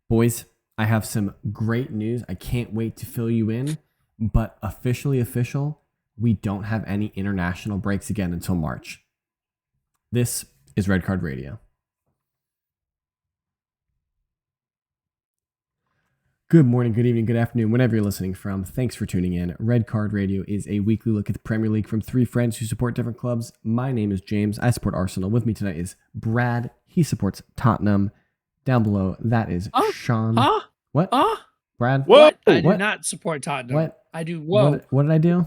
Boys, I have some great news. I can't wait to fill you in, but officially official, we don't have any international breaks again until March. This is Red Card Radio. Good morning, good evening, good afternoon, whenever you're listening from. Thanks for tuning in. Red Card Radio is a weekly look at the Premier League from three friends who support different clubs. My name is James. I support Arsenal. With me tonight is Brad. He supports Tottenham. Down below, that is Sean. What? Brad? What? I do not support Tottenham. What? I do. Whoa. What did I do?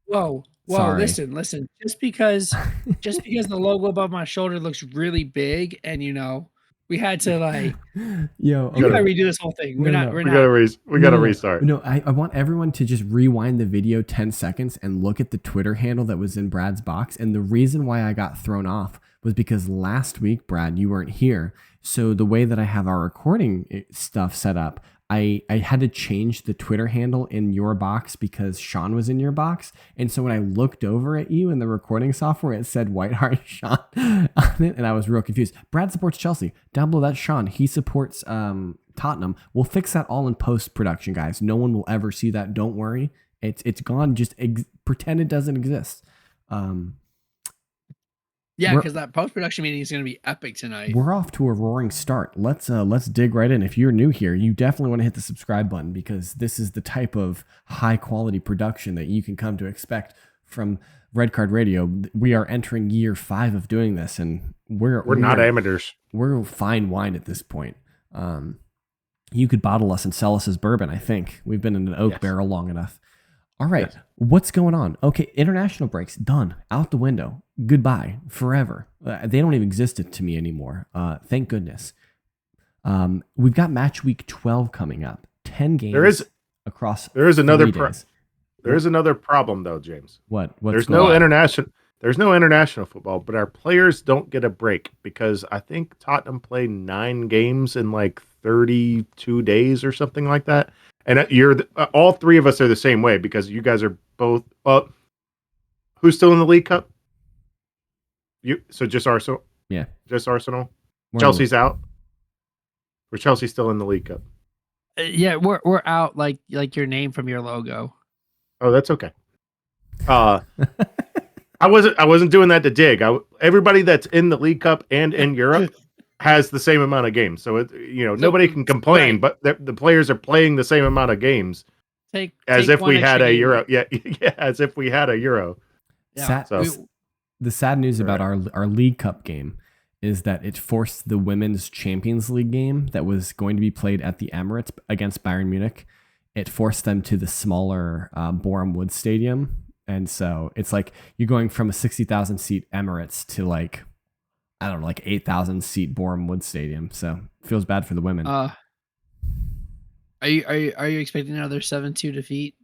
Whoa. Sorry. Listen. Just because the logo above my shoulder looks really big, and we had to we gotta redo this whole thing. We gotta restart. No, I want everyone to just rewind the video 10 seconds and look at the Twitter handle that was in Brad's box. And the reason why I got thrown off was because last week, Brad, you weren't here. So the way that I have our recording stuff set up, I had to change the Twitter handle in your box because Sean was in your box. And so when I looked over at you in the recording software, it said White Hart Sean on it. And I was real confused. Brad supports Chelsea. Down below, that's Sean. He supports Tottenham. We'll fix that all in post-production, guys. No one will ever see that. Don't worry. It's gone. Just pretend it doesn't exist. Yeah, because that post-production meeting is going to be epic tonight. We're off to a roaring start. Let's dig right in. If you're new here, you definitely want to hit the subscribe button because this is the type of high-quality production that you can come to expect from Red Card Radio. We are entering year 5 of doing this, and we're not amateurs. We're fine wine at this point. You could bottle us and sell us as bourbon, I think. We've been in an oak barrel long enough. All right, What's going on? Okay, international breaks, done, out the window, goodbye, forever. They don't even exist to me anymore, thank goodness. We've got match week 12 coming up, 10 games across There is another days. There is another problem, though, James. What's There's no international football, but our players don't get a break because I think Tottenham played 9 games in like 32 days or something like that. And all three of us are the same way because you guys are both. Who's still in the League Cup? So just Arsenal. Yeah, just Arsenal. Chelsea's out. Or Chelsea's still in the League Cup? Yeah, we're out. Like your name from your logo. Oh, that's okay. I wasn't doing that to dig. Everybody that's in the League Cup and in Europe has the same amount of games, so nobody can complain. Right. But the players are playing the same amount of games, as if we had a Euro. Yeah, as if we had a Euro. Yeah. The sad news about our League Cup game is that it forced the Women's Champions League game that was going to be played at the Emirates against Bayern Munich. It forced them to the smaller Boreham Wood Stadium, and so it's like you're going from a 60,000 seat Emirates to like 8,000 seat Boreham Wood Stadium. So it feels bad for the women. Are you expecting another 7-2 defeat?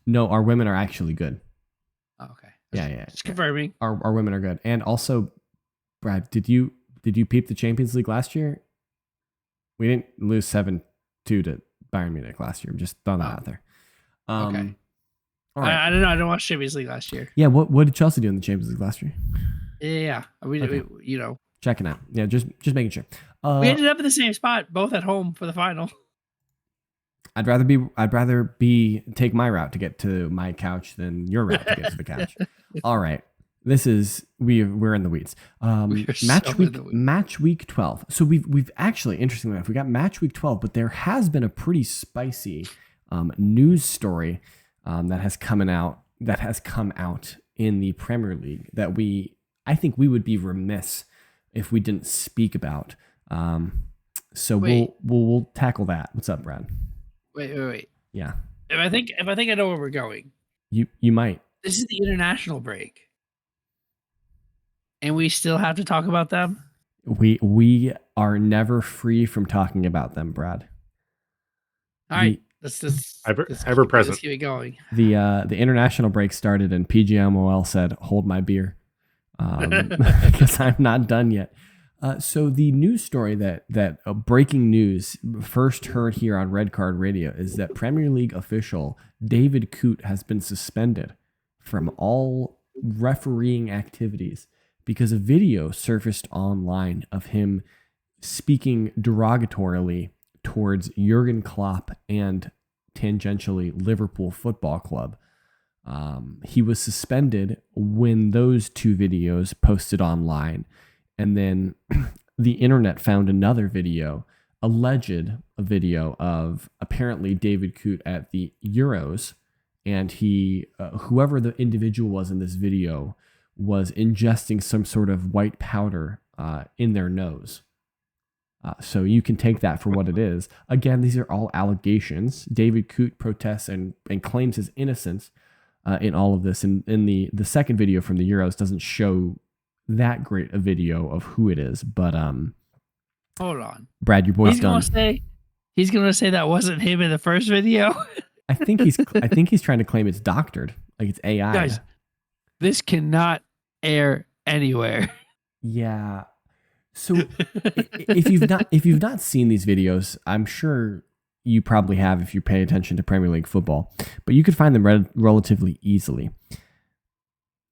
No, our women are actually good. Oh, okay. Yeah. Just confirming. Our women are good. And also, Brad, did you peep the Champions League last year? We didn't lose 7-2 to Bayern Munich last year. I'm just throwing that out there. Okay. All right. I don't know. I didn't watch Champions League last year. Yeah. What did Chelsea do in the Champions League last year? Yeah. We checking out. Yeah, just making sure. We ended up in the same spot, both at home for the final. I'd rather take my route to get to my couch than your route to get to the couch. All right. This is we're in the weeds. Match week 12. So we've actually, interestingly enough, we got match week 12, but there has been a pretty spicy news story that has come out in the Premier League that I think we would be remiss if we didn't speak about. So we'll tackle that. What's up, Brad? Wait. Yeah. If I think I know where we're going. You might. This is the international break. And we still have to talk about them? We are never free from talking about them, Brad. All right. Let's ever present. Let's keep it going. The international break started and PGMOL said, "Hold my beer," because I'm not done yet. So the news story that breaking news first heard here on Red Card Radio is that Premier League official David Coote has been suspended from all refereeing activities because a video surfaced online of him speaking derogatorily towards Jurgen Klopp and tangentially Liverpool Football Club. He was suspended when those two videos posted online, and then the internet found another video, a video of apparently David Coote at the Euros, and he, whoever the individual was in this video, was ingesting some sort of white powder in their nose. So you can take that for what it is. Again, these are all allegations. David Coote protests and claims his innocence in all of this. And in the second video from the Euros doesn't show that great a video of who it is. But hold on, Brad, your boy's done. He's gonna say that wasn't him in the first video. I think he's trying to claim it's doctored, like it's AI. Guys, this cannot air anywhere. Yeah. So if you've not seen these videos, I'm sure you probably have if you pay attention to Premier League football, but you could find them relatively easily.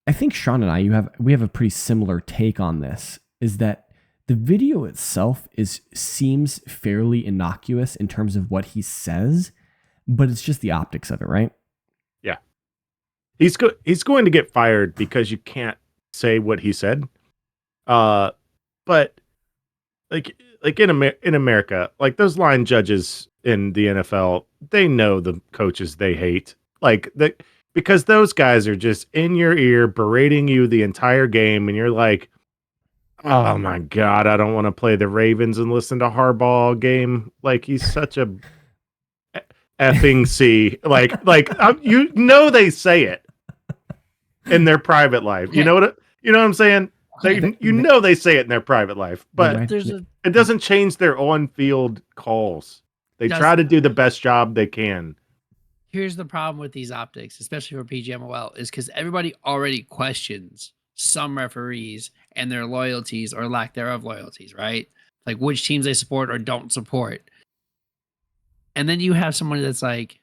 I think Sean and I, we have a pretty similar take on this, is that the video itself seems fairly innocuous in terms of what he says, but it's just the optics of it, right? Yeah. He's going to get fired because you can't say what he said. But like in America, like those line judges in the NFL, they know the coaches they hate. Because those guys are just in your ear berating you the entire game, and you're like, oh my God, I don't want to play the Ravens and listen to Harbaugh game. Like, he's such a effing C. They say it in their private life. You know what I'm saying? They say it in their private life, but it doesn't change their on-field calls. They try to do the best job they can. Here's the problem with these optics, especially for PGMOL, is because everybody already questions some referees and their loyalties or lack thereof loyalties, right? Like which teams they support or don't support. And then you have someone that's like,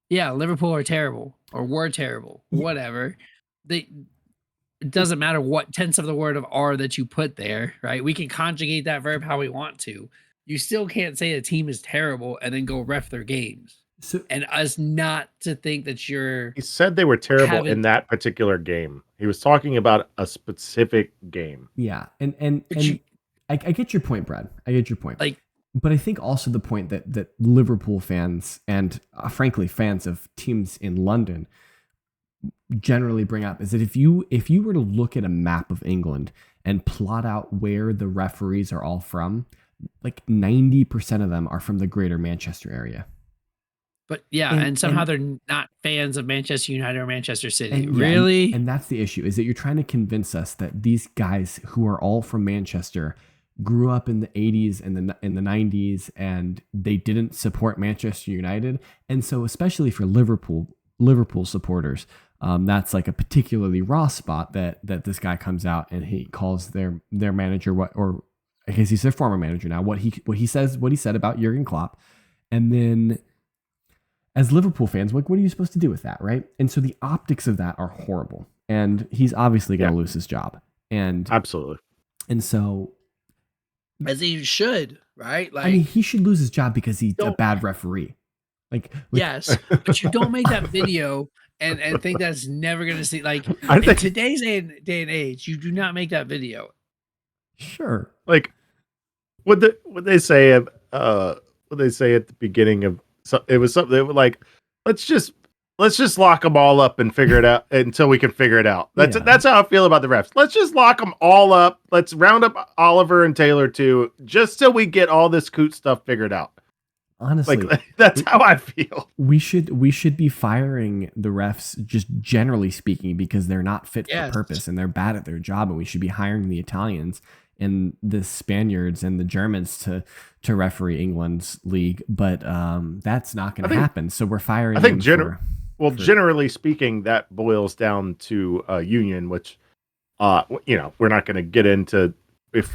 yeah, Liverpool are terrible or were terrible, whatever. It doesn't matter what tense of the word of are that you put there, right? We can conjugate that verb how we want to. You still can't say a team is terrible and then go ref their games. And us not to think that He said they were terrible in that particular game. He was talking about a specific game. Yeah, and I get your point, Brad. I get your point. But I think also the point that Liverpool fans and frankly fans of teams in London generally bring up is that if you were to look at a map of England and plot out where the referees are all from, like 90% of them are from the greater Manchester area. But and somehow they're not fans of Manchester United or Manchester City. Really? And that's the issue, is that you're trying to convince us that these guys who are all from Manchester grew up in the 80s and in the 90s, and they didn't support Manchester United. And so especially for Liverpool supporters, that's like a particularly raw spot that this guy comes out and he calls their manager or I guess he's their former manager now, what he said about Jurgen Klopp. And then as Liverpool fans, what are you supposed to do with that, right? And so the optics of that are horrible. And he's obviously going to lose his job. And absolutely. And so, as he should, right? Like, I mean, he should lose his job because he's a bad referee. Yes, but you don't make that video and think that's never going to see. Like in today's day and age, you do not make that video. Sure. Like, what they say at the beginning of. So it was something that was like, let's just lock them all up and figure it out until we can figure it out. That's how I feel about the refs. Let's just lock them all up. Let's round up Oliver and Taylor too, just so we get all this Coote stuff figured out. Honestly, that's how I feel. We should be firing the refs, just generally speaking, because they're not fit for purpose and they're bad at their job, and we should be hiring the Italians and the Spaniards and the Germans to referee England's league, but that's not going to happen. So we're firing. I think generally speaking, that boils down to a union, which we're not going to get into if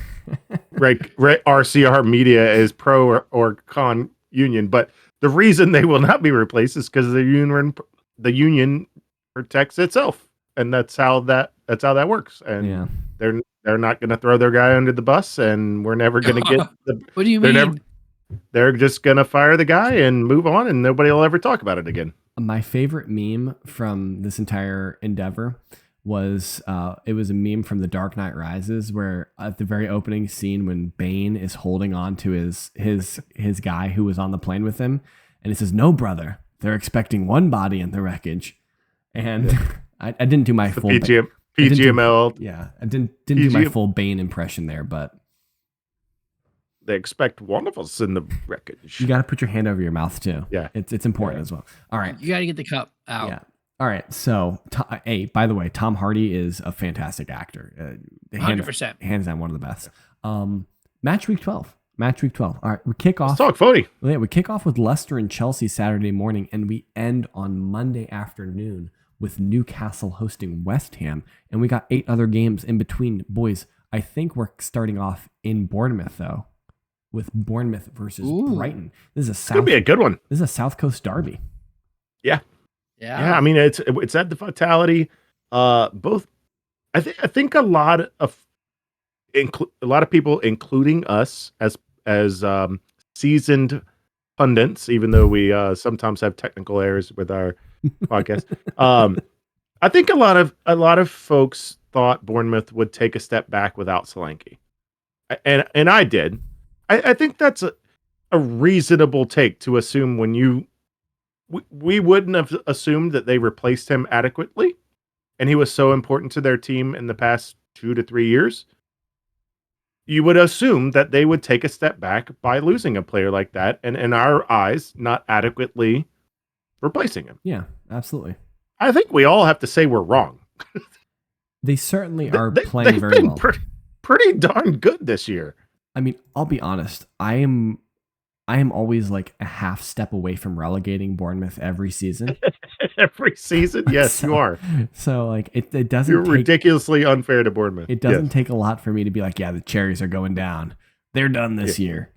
RCR media is pro or con union, but the reason they will not be replaced is because the union protects itself, and that's how that works. And they're they're not going to throw their guy under the bus, and we're never going to get the. What do you They're mean? They're just going to fire the guy and move on, and nobody will ever talk about it again. My favorite meme from this entire endeavor was it was a meme from The Dark Knight Rises, where at the very opening scene when Bane is holding on to his guy who was on the plane with him, and he says, "No, brother, they're expecting one body in the wreckage." And I didn't do my full PGMOL. I didn't do my full Bane impression there, but they expect one of us in the wreckage. You got to put your hand over your mouth too. Yeah, it's important as well. All right, you got to get the cup out. Yeah. All right. So, hey, by the way, Tom Hardy is a fantastic actor. 100%. Hands down, one of the best. Match week 12. All right, we kick off. Let's talk footy. Yeah, we kick off with Leicester and Chelsea Saturday morning, and we end on Monday afternoon with Newcastle hosting West Ham, and we got 8 other games in between. Boys, I think we're starting off in Bournemouth though, with Bournemouth versus Brighton. This is gonna be a good one. This is a South Coast derby. Yeah. I mean, it's at the Vitality. Both, I think a lot of people, including us as seasoned pundits, even though we sometimes have technical errors with our podcast. I think a lot of folks thought Bournemouth would take a step back without Solanke, and I did. I think that's a reasonable take to assume when we wouldn't have assumed that they replaced him adequately, and he was so important to their team in the past 2 to 3 years. You would assume that they would take a step back by losing a player like that, and in our eyes, not adequately replacing him. Yeah, absolutely. I think we all have to say we're wrong. They certainly are playing very well. Pretty darn good this year. I mean, I'll be honest. I am always like a half step away from relegating Bournemouth every season. Every season? Yes, you are. So like it doesn't. You're ridiculously unfair to Bournemouth. It doesn't take a lot for me to be like, yeah, the cherries are going down. They're done this year.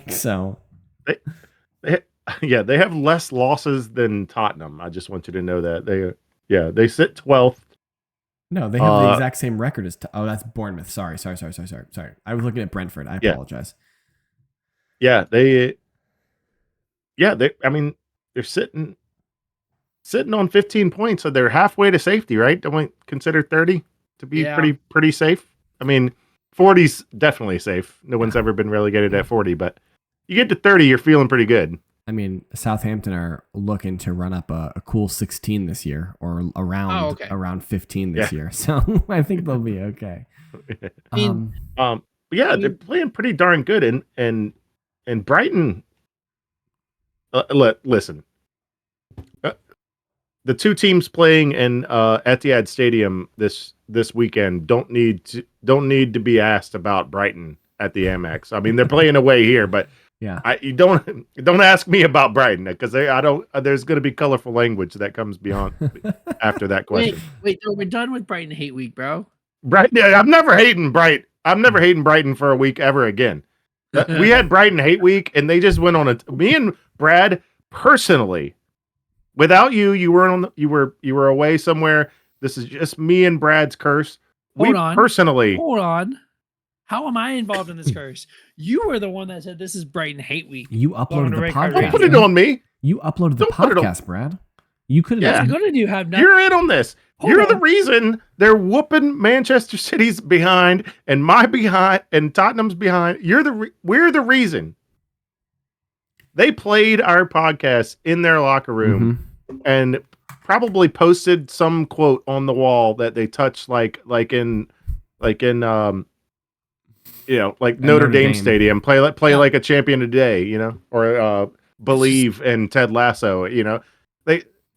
So they have less losses than Tottenham. I just want you to know that they sit 12th. No, they have the exact same record as. That's Bournemouth. Sorry. I was looking at Brentford. I apologize. I mean, they're sitting on 15 points, so they're halfway to safety, right? Don't we consider 30 to be pretty safe? I mean, 40's definitely safe. No one's ever been relegated at 40, but you get to 30, you're feeling pretty good. I mean, Southampton are looking to run up a cool 16 this year, or around 15 this year. So I think they'll be okay. They're playing pretty darn good, and Brighton. Listen, the two teams playing in Etihad Stadium this weekend don't need to be asked about Brighton at the Amex. I mean, they're playing away here, but. Yeah, you don't ask me about Brighton, because there's going to be colorful language that comes beyond after that question. Wait, we're done with Brighton Hate Week, bro. Brighton, I'm never hating Brighton for a week ever again. We had Brighton Hate Week, and they just went on me and Brad personally. Without you, you were away somewhere. This is just me and Brad's curse. Hold on. How am I involved in this curse? You were the one that said this is Brighton Hate Week. You uploaded the podcast. Don't put it on me. You uploaded the podcast, Brad. You could have. What's going to do? Have nothing. You're in on this. You're the reason they're whooping Manchester City's behind and my behind and Tottenham's behind. We're the reason. They played our podcast in their locker room and probably posted some quote on the wall that they touched like in Notre Dame Stadium, play like a champion today, or believe in Ted Lasso,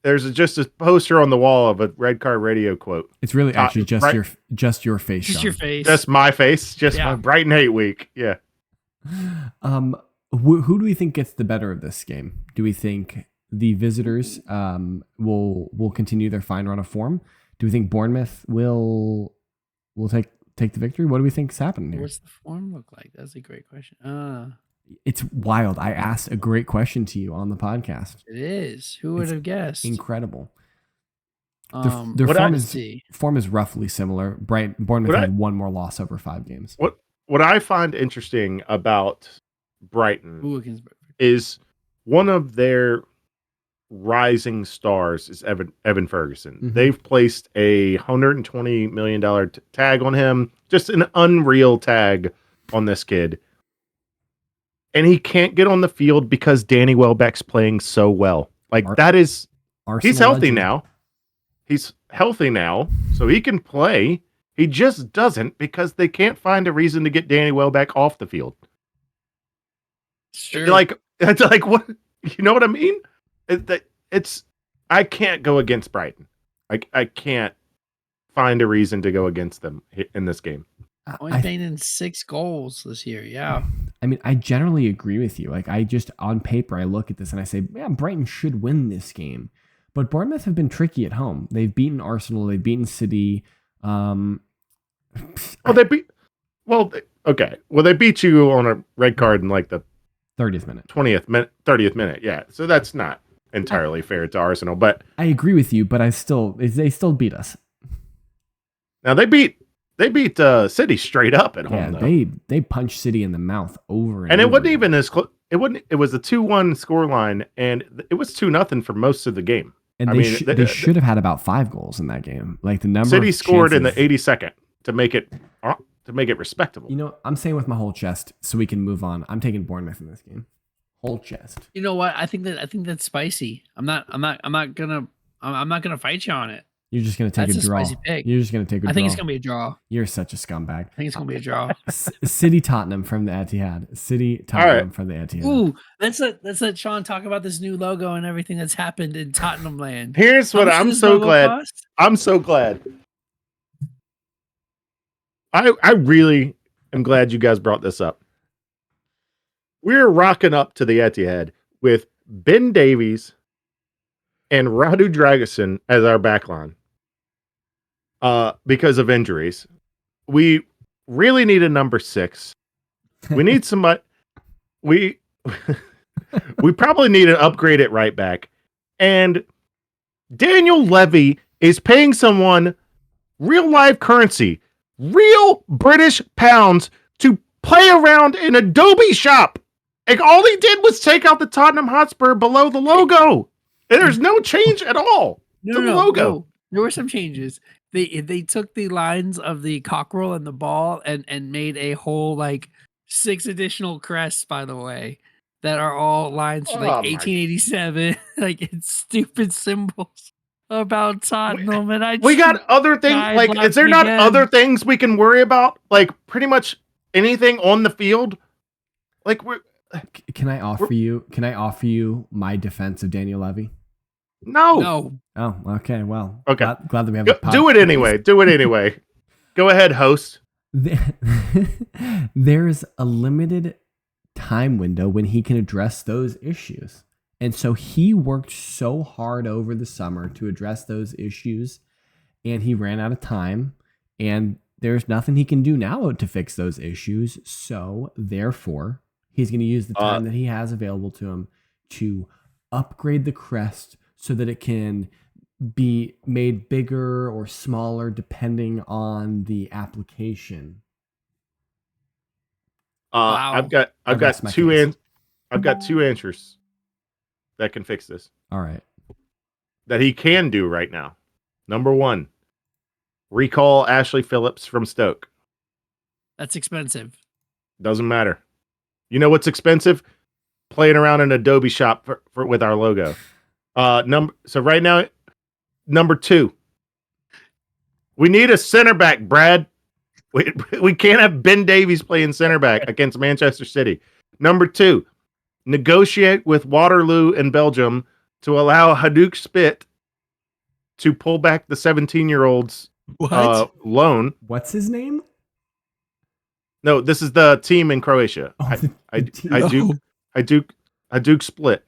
there's just a poster on the wall of a Red Car Radio quote. It's really actually just your face. Just your face. Just my face. Just my Brighton Hate Week. Yeah. Who do we think gets the better of this game? Do we think the visitors will continue their fine run of form? Do we think Bournemouth will take the victory? What do we think is happening here? What's the form look like? That's a great question. It's wild. I asked a great question to you on the podcast. It is. Who would have guessed? Incredible. Their What form I- is see. form is roughly similar. Bournemouth What I- had one more loss over 5 games. What I find interesting about Brighton Ooh, against is one of their rising stars is Evan Ferguson. Mhm. They've placed a $120 million tag on him, just an unreal tag on this kid. And he can't get on the field because Danny Welbeck's playing so well. Like he's Arsenal healthy legend. now. He's healthy now, so he can play. He just doesn't because they can't find a reason to get Danny Welbeck off the field. Sure. It's like what, you know what I mean? I can't go against Brighton. I can't find a reason to go against them in this game. Only playing in 6 goals this year. Yeah. I mean, I generally agree with you. Like, I just, on paper, I look at this and I say, yeah, Brighton should win this game. But Bournemouth have been tricky at home. They've beaten Arsenal. They've beaten City. They beat you on a red card in like the 30th minute. 30th minute. Yeah. So that's not entirely fair to Arsenal, but I agree with you, but they still beat us. Now they beat City straight up at home. Yeah, though. they punched City in the mouth over And it over wasn't again. even as close. It was a 2-1 scoreline, and it was 2-0 for most of the game. And they should have had about 5 goals in that game. Like the number City of scored in the chances- 82nd to make it respectable. You know, I'm saying with my whole chest, so we can move on. I'm taking Bournemouth in this game. Whole chest. You know what? I think that's spicy. I'm not gonna fight you on it. You're just gonna take That's a a draw. spicy pick. You're just gonna take a draw. I think it's gonna be a draw. You're such a scumbag. I think it's gonna be a draw. City Tottenham from the Etihad. City Tottenham from the Etihad. Ooh, let's let Sean talk about this new logo and everything that's happened in Tottenham land. Here's what I'm so glad. I'm so glad. I really am glad you guys brought this up. We're rocking up to the Etihad with Ben Davies and Radu Dragusin as our backline. Because of injuries. We really need a number 6. We need somebody. We probably need an upgrade at right back. And Daniel Levy is paying someone real life currency, real British pounds to play around in Adobe Shop. Like all he did was take out the Tottenham Hotspur below the logo. And there's no change at all. No, the logo. No. There were some changes. They took the lines of the cockerel and the ball and made a whole like 6 additional crests, by the way, that are all lines from like 1887. Like it's stupid symbols about Tottenham. And we got other things. Like, is there not other things we can worry about? Like pretty much anything on the field? Like Can I offer you my defense of Daniel Levy? No. Oh, okay. Well, okay. Glad that we have a podcast. Do it anyway. Go ahead, host. There's a limited time window when he can address those issues. And so he worked so hard over the summer to address those issues, and he ran out of time, and there's nothing he can do now to fix those issues. So therefore, he's going to use the time that he has available to him to upgrade the crest so that it can be made bigger or smaller depending on the application. Wow. I've got two answers that can fix this. All right. That he can do right now. Number 1, recall Ashley Phillips from Stoke. That's expensive. Doesn't matter. You know what's expensive? Playing around in Adobe Shop for with our logo. So right now, number 2, we need a center back, Brad. We can't have Ben Davies playing center back against Manchester City. Number 2, negotiate with Waterloo in Belgium to allow Hajduk Split to pull back the 17-year-old's loan. What's his name? No, this is the team in Croatia. Hajduk Split.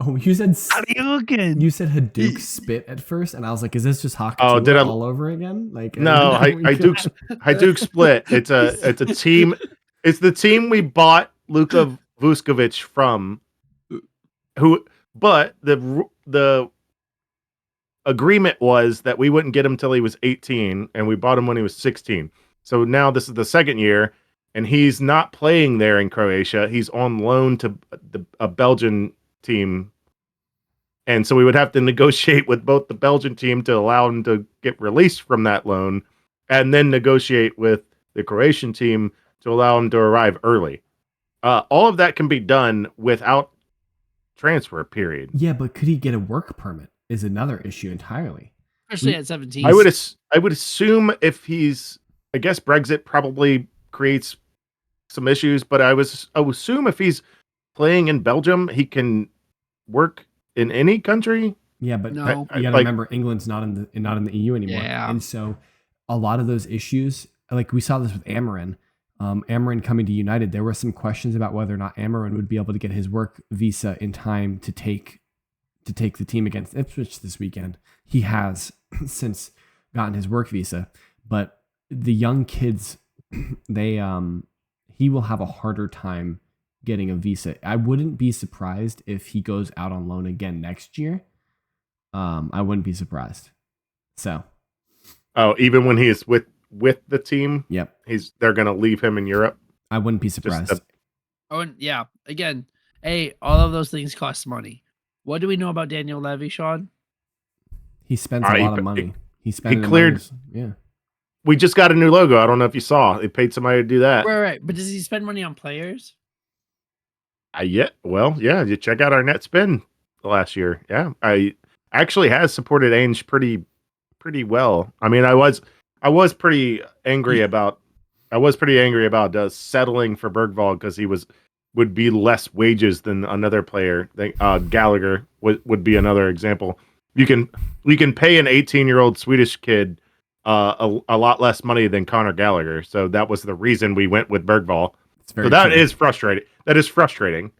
Oh, you said Hadouken. You said Hajduk Spit at first, and I was like, "Is this just Hockey all over again?" Like, no, Hajduk Split. It's a team. It's the team we bought Luka Vuskovic from. But the agreement was that we wouldn't get him till he was 18, and we bought him when he was 16. So now this is the second year, and he's not playing there in Croatia. He's on loan to a Belgian team. And so we would have to negotiate with both the Belgian team to allow him to get released from that loan, and then negotiate with the Croatian team to allow him to arrive early. All of that can be done without transfer period. Yeah, but could he get a work permit is another issue entirely. Especially at 17. I would assume if he's, I guess Brexit probably creates some issues, but I would assume if he's playing in Belgium, he can work in any country. Yeah, but No. you gotta remember England's not in the EU anymore. Yeah. And so a lot of those issues, like we saw this with Amorim. Amorim coming to United, there were some questions about whether or not Amorim would be able to get his work visa in time to take the team against Ipswich this weekend. He has since gotten his work visa, but the young kids, he will have a harder time getting a visa. I wouldn't be surprised if he goes out on loan again next year. I wouldn't be surprised. So, even when he is with the team, yep, they're going to leave him in Europe. I wouldn't be surprised. Yeah. Again, all of those things cost money. What do we know about Daniel Levy, Sean? He spends a lot of money. He cleared. Yeah. We just got a new logo. I don't know if you saw. They paid somebody to do that. Right. But does he spend money on players? Yeah. You check out our net spend last year. Yeah, I actually has supported Ainge pretty well. I mean, I was pretty angry about settling for Bergvall because he would be less wages than another player. Gallagher would be another example. We can pay an 18-year-old Swedish kid a lot less money than Conor Gallagher. So that was the reason we went with Bergvall. So that is frustrating. That is frustrating.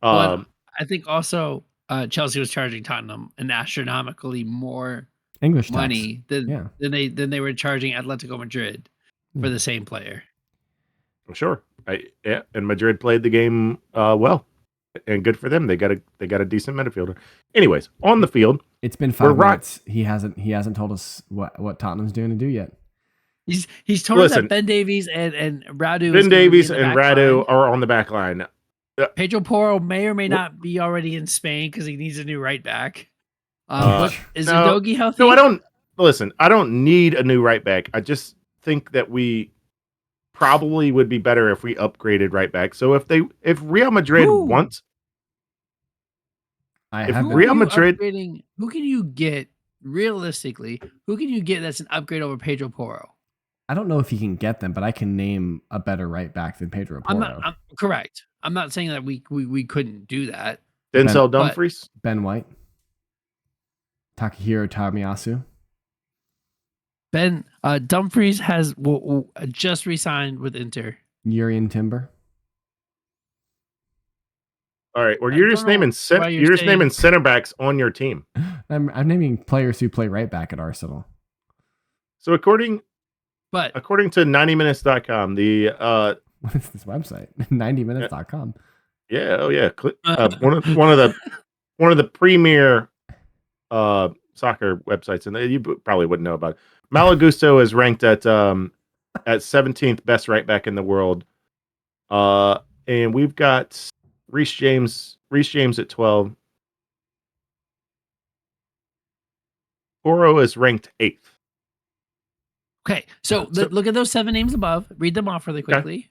I think also Chelsea was charging Tottenham an astronomically more English money than they were charging Atletico Madrid for the same player. Sure. And Madrid played the game well, and good for them. They got a decent midfielder. Anyways, on the field, it's been 5 minutes. He hasn't told us what Tottenham's doing to do yet. He's told us that Ben Davies and Radu. Ben Davies and Radu are on the back line. Pedro Porro may or may not be already in Spain because he needs a new right back. Is Udogie healthy? No, I don't. Listen, I don't need a new right back. I just think that we probably would be better if we upgraded right back. So if Real Madrid wants, Real Madrid, who can you get realistically? Who can you get that's an upgrade over Pedro Porro? I don't know if you can get them, but I can name a better right back than Pedro Porro. I'm correct. I'm not saying that we couldn't do that. Denzel Dumfries, Ben White, Takahiro Tomiyasu. Ben Dumfries has just re-signed with Inter. Urian Timber. All right. Well, you're just naming center backs on your team. I'm naming players who play right back at Arsenal. So according to 90minutes.com, what is this website? 90minutes.com. Yeah. Oh yeah. One of the premier soccer websites, and you probably wouldn't know about it. Malagusto is ranked at 17th best right back in the world. And we've got Reece James at 12. Porro is ranked 8th. Okay, so look at those 7 names above. Read them off really quickly.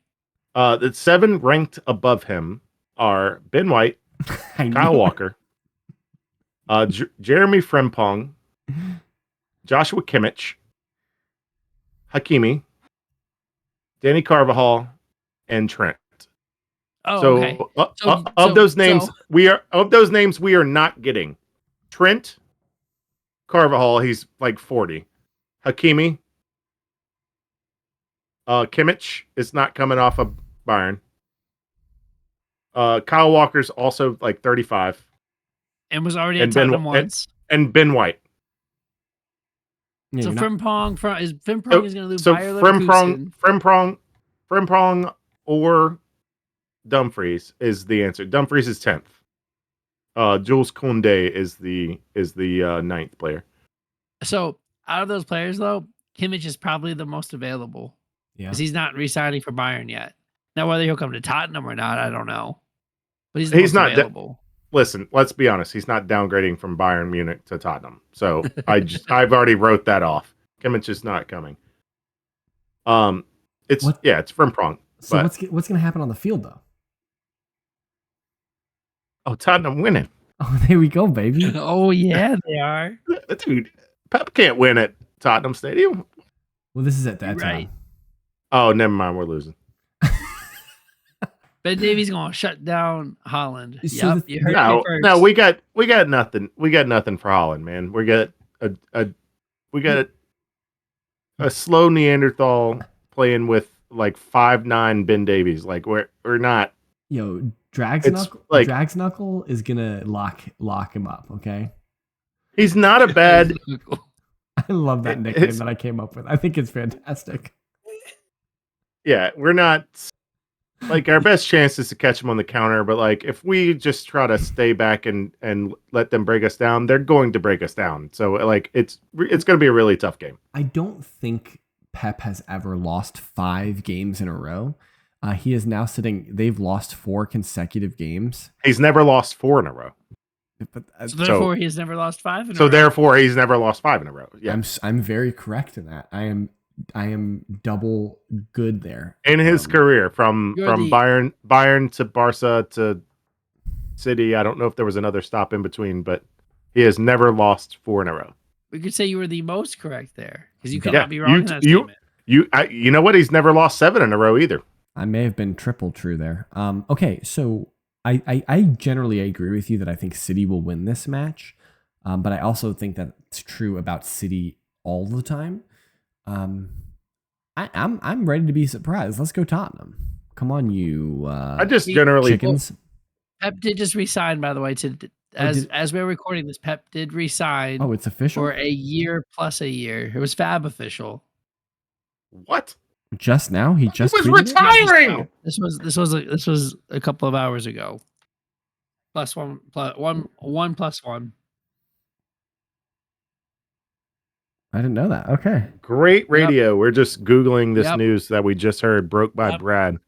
The 7 ranked above him are Ben White, Kyle Walker, Jeremy Frimpong, Joshua Kimmich, Hakimi, Danny Carvajal, and Trent. Oh, so, okay. Of those names we are not getting. Trent, Carvajal, he's like 40. Hakimi, Kimmich is not coming off of Bayern. Kyle Walker's also like 35. And was already at Tottenham once. And Ben White. Yeah, so Frimpong is going to lose Bayer Leverkusen. Frimpong or Dumfries is the answer. Dumfries is 10th. Jules Koundé is the 9th player. So out of those players, though, Kimmich is probably the most available Yeah. because he's not re-signing for Bayern yet. Now, whether he'll come to Tottenham or not, I don't know. But he's the He's most not available. Listen, let's be honest. He's not downgrading from Bayern Munich to Tottenham. So I've already wrote that off. Kimmich is not coming. It's Frimpong. So what's going to happen on the field though? Oh, Tottenham winning. Oh, there we go, baby. Oh yeah, they are. Dude, Pep can't win at Tottenham Stadium. Well, this is at that time. Oh, never mind. We're losing. Ben Davies gonna shut down Holland. So Yep, you heard me first. No, we got nothing. We got nothing for Holland, man. We got a slow Neanderthal playing with like 5'9" Ben Davies. Like we're not. Yo, Drags Knuckle is gonna lock him up. Okay. He's not a bad. I love that nickname that I came up with. I think it's fantastic. Yeah, we're not. Like our best chance is to catch them on the counter, but like if we just try to stay back and let them break us down, they're going to break us down. So like it's going to be a really tough game. I don't think Pep has ever lost 5 games in a row. He is now sitting. They've lost 4 consecutive games. He's never lost 4 in a row. But, so therefore, he's never lost 5 in a row. So therefore, he's never lost 5 in a row. Yeah, I'm very correct in that. I am double good there. In his career, from Bayern to Barca to City, I don't know if there was another stop in between, but he has never lost 4 in a row. We could say you were the most correct there because you could not be wrong in that statement. You know what? He's never lost 7 in a row either. I may have been triple true there. Okay, so I generally agree with you that I think City will win this match, but I also think that's true about City all the time. I'm ready to be surprised. Let's go Tottenham. Come on, you. I just generally chickens. Pep did just resign, by the way. As we're recording this, Pep did resign. Oh, it's official for a year plus a year. It was Fab official. What? Just now? He just was retiring. This was a couple of hours ago. +1 +1. I didn't know that. Okay. Great radio. Yep. We're just Googling this news that we just heard broke by Brad.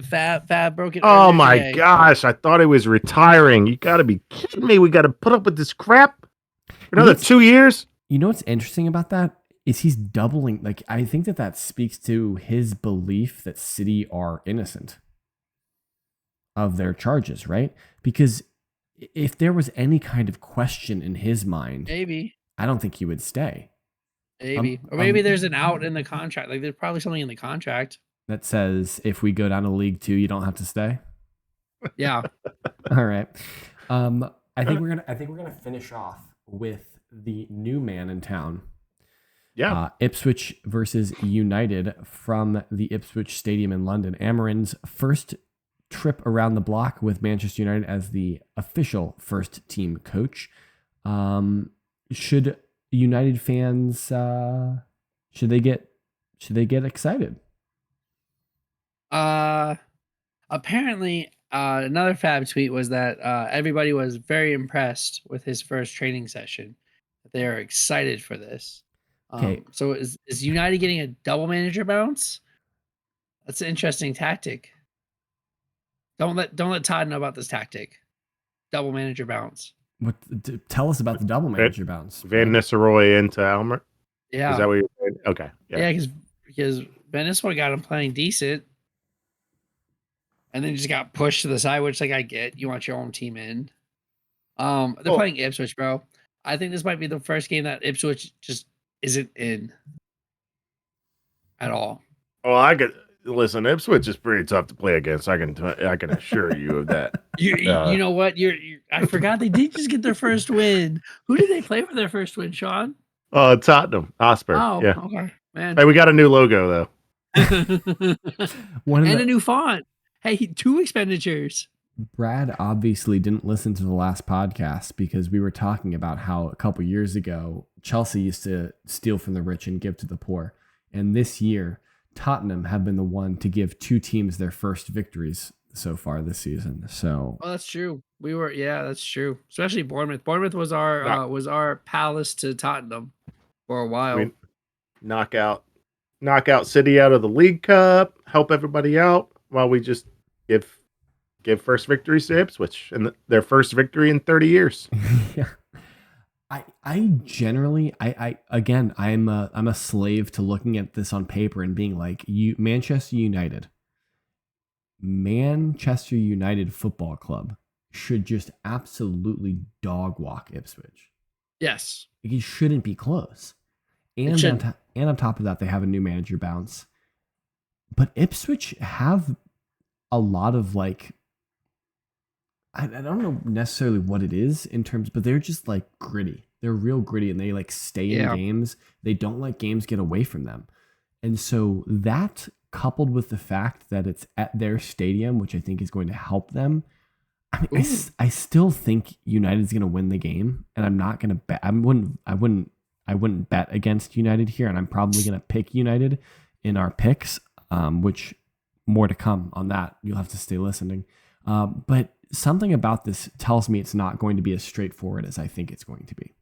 Fab broke it. Oh my gosh. I thought he was retiring. You got to be kidding me. We got to put up with this crap for another 2 years. You know what's interesting about that is he's doubling. Like, I think that speaks to his belief that City are innocent of their charges, right? Because if there was any kind of question in his mind, maybe I don't think he would stay. Maybe. Or maybe there's an out in the contract. Like there's probably something in the contract that says if we go down to League 2, you don't have to stay. Yeah. All right. I think we're gonna finish off with the new man in town. Yeah. Ipswich versus United from the Ipswich Stadium in London. Amorim's first trip around the block with Manchester United as the official first team coach. Should United fans should they get excited? Apparently another Fab tweet was that everybody was very impressed with his first training session. They are excited for this. Okay. So is United getting a double manager bounce? That's an interesting tactic. Don't let Todd know about this tactic. Double manager bounce. Tell us about the double manager bounce. Van Nistelrooy into Elmer. Yeah. Is that what you're saying? Okay. Yeah, because Van Nistelrooy got him playing decent, and then just got pushed to the side, which like I get. You want your own team in. They're playing Ipswich, bro. I think this might be the first game that Ipswich just isn't in at all. Oh, I could listen. Ipswich is pretty tough to play against. I can assure you of that. You know what? I forgot they did just get their first win. Who did they play for their first win, Sean? Tottenham Hotspur. Oh, yeah. Okay, man. Hey, we got a new logo though. A new font. Hey, 2 expenditures. Brad obviously didn't listen to the last podcast because we were talking about how a couple years ago Chelsea used to steal from the rich and give to the poor, and this year Tottenham have been the one to give 2 teams their first victories so far this season. So, that's true. That's true. Especially Bournemouth. Bournemouth was our palace to Tottenham. for a while. I mean, knock out City out of the League Cup, help everybody out while we just give first victories to Ipswich and their first victory in 30 years. Yeah. I generally I'm a slave to looking at this on paper and being like, Manchester United Football Club should just absolutely dog walk Ipswich. Yes. It shouldn't be close. And on top of that, they have a new manager bounce. But Ipswich have a lot of like, I don't know necessarily what it is in terms, but they're just like gritty. They're real gritty and they like stay in games. They don't let games get away from them. And so that coupled with the fact that it's at their stadium, which I think is going to help them. I mean, I still think United's going to win the game, and I'm not going to bet. I wouldn't bet against United here, and I'm probably going to pick United in our picks, which more to come on that. You'll have to stay listening. But something about this tells me it's not going to be as straightforward as I think it's going to be.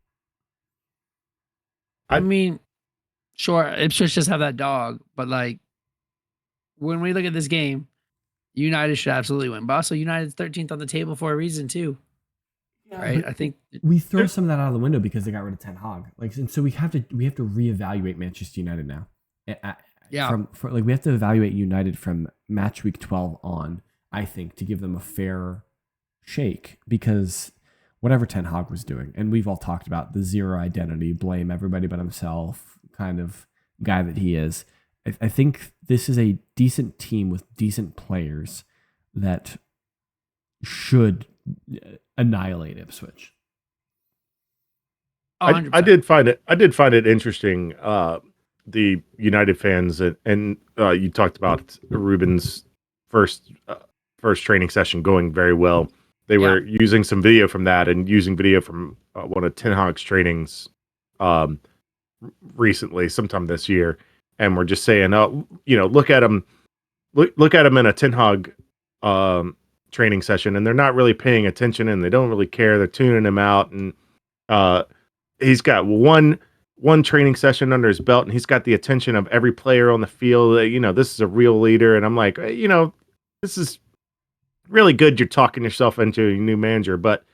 I mean, sure, Ipswich just have that dog, but like when we look at this game, United should absolutely win. But also, United's 13th on the table for a reason too, right? I think we throw some of that out of the window because they got rid of Ten Hag. Like, and so we have to reevaluate Manchester United now. We have to evaluate United from match week 12 on. I think to give them a fair shake because whatever Ten Hag was doing, and we've all talked about the zero identity, blame everybody but himself kind of guy that he is. I think this is a decent team with decent players that should annihilate Ipswich. I did find it interesting. The United fans and you talked about Ruben's first training session going very well. They were using some video from that and using video from one of Ten Hag's trainings recently, sometime this year. And we're just saying, look at him in a Ten Hag training session, and they're not really paying attention, and they don't really care. They're tuning him out, and he's got one training session under his belt, and he's got the attention of every player on the field. This is a real leader, and I'm like, this is really good. You're talking yourself into a new manager, but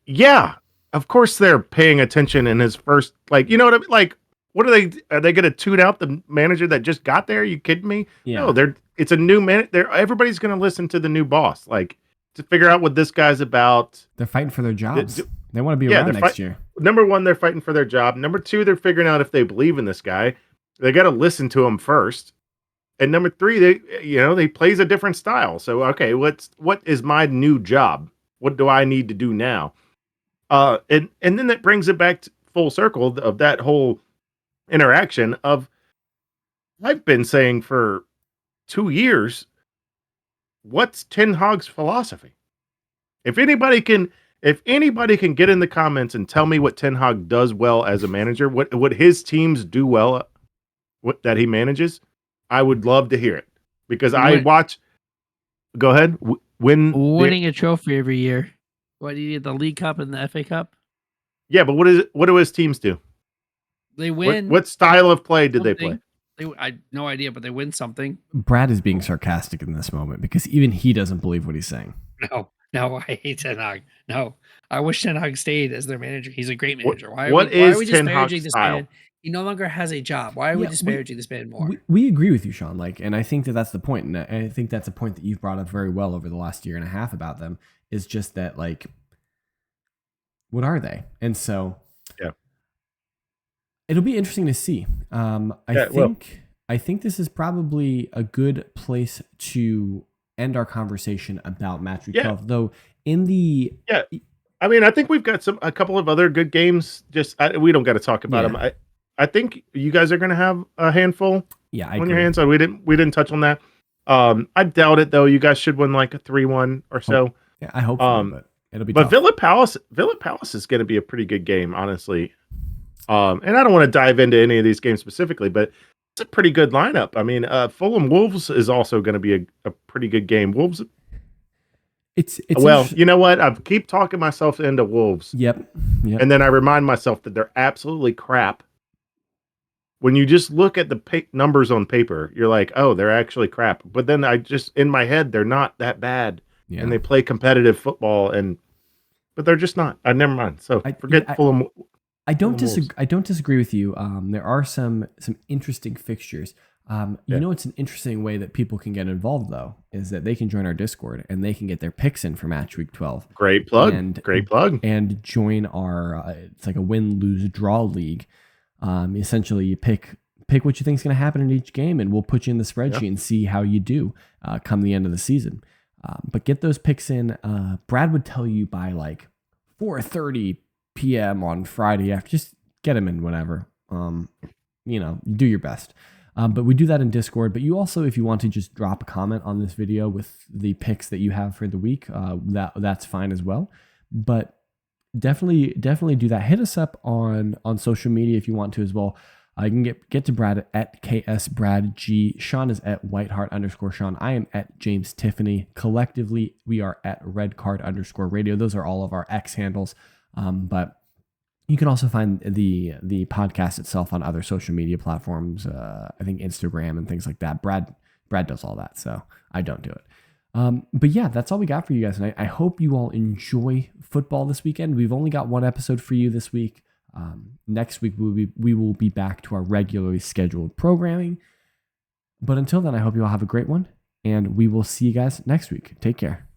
yeah, of course they're paying attention in his first, what I mean? Like, what are they going to tune out the manager that just got there? Are you kidding me? Yeah. No, it's a new man. Everybody's going to listen to the new boss, like to figure out what this guy's about. They're fighting for their jobs. They want to be around next year. Number one, they're fighting for their job. Number two, they're figuring out if they believe in this guy. They got to listen to him first. And number three, they plays a different style. So, okay, what is my new job? What do I need to do now? And then that brings it back to full circle of that whole interaction of I've been saying for 2 years, what's Ten Hag's philosophy? If anybody can get in the comments and tell me what Ten Hag does well as a manager, what his teams do well, that he manages, I would love to hear it because I watch. Go ahead. Winning a trophy every year. What do you need? The League Cup and the FA Cup? Yeah, but what do his teams do? They win. What style of play did they play? I no idea, but they win something. Brad is being sarcastic in this moment because even he doesn't believe what he's saying. No, I hate Ten Hag. No, I wish Ten Hag stayed as their manager. He's a great manager. Why are we disparaging this man? He no longer has a job. Why are we disparaging this man more? We agree with you, Sean. And I think that's the point, and I think that's a point that you've brought up very well over the last year and a half about them. Is just that what are they? And so it'll be interesting to see. I think this is probably a good place to end our conversation about match week 12. Though I mean, I think we've got a couple of other good games. We don't got to talk about them. I think you guys are going to have a handful. On your hands. So we didn't touch on that. I doubt it though. You guys should win like a 3-1 or so. Yeah, I hope so, but it'll be. But tough. Villa Palace is going to be a pretty good game, honestly. And I don't want to dive into any of these games specifically, but it's a pretty good lineup. I mean, Fulham Wolves is also going to be a pretty good game. Wolves, It's Well, you know what? I keep talking myself into Wolves. Yep. And then I remind myself that they're absolutely crap. When you just look at the numbers on paper, you're like, oh, they're actually crap. But then in my head, they're not that bad. Yeah. And they play competitive football, but they're just not. Never mind. So forget Fulham. I don't disagree with you. There are some interesting fixtures. You know, it's an interesting way that people can get involved, though, is that they can join our Discord and they can get their picks in for match week 12. Great plug. Great plug. And join our, it's like a win, lose, draw league. Essentially, you pick what you think is going to happen in each game, and we'll put you in the spreadsheet and see how you do come the end of the season. But get those picks in. Brad would tell you by like 4:30 p.m. on Friday. Just get them in whenever. You know, do your best. But we do that in Discord. But you also, if you want to just drop a comment on this video with the picks that you have for the week, that's fine as well. But definitely do that. Hit us up on social media if you want to as well. You can get to Brad at KSBradG. Sean is at Whiteheart_Sean. I am at James Tiffany. Collectively, we are at Redcard_Radio. Those are all of our X handles. But you can also find the podcast itself on other social media platforms. I think Instagram and things like that. Brad does all that, so I don't do it. But yeah, that's all we got for you guys. And I hope you all enjoy football this weekend. We've only got one episode for you this week. Next week, we will be back to our regularly scheduled programming. But until then, I hope you all have a great one. And we will see you guys next week. Take care.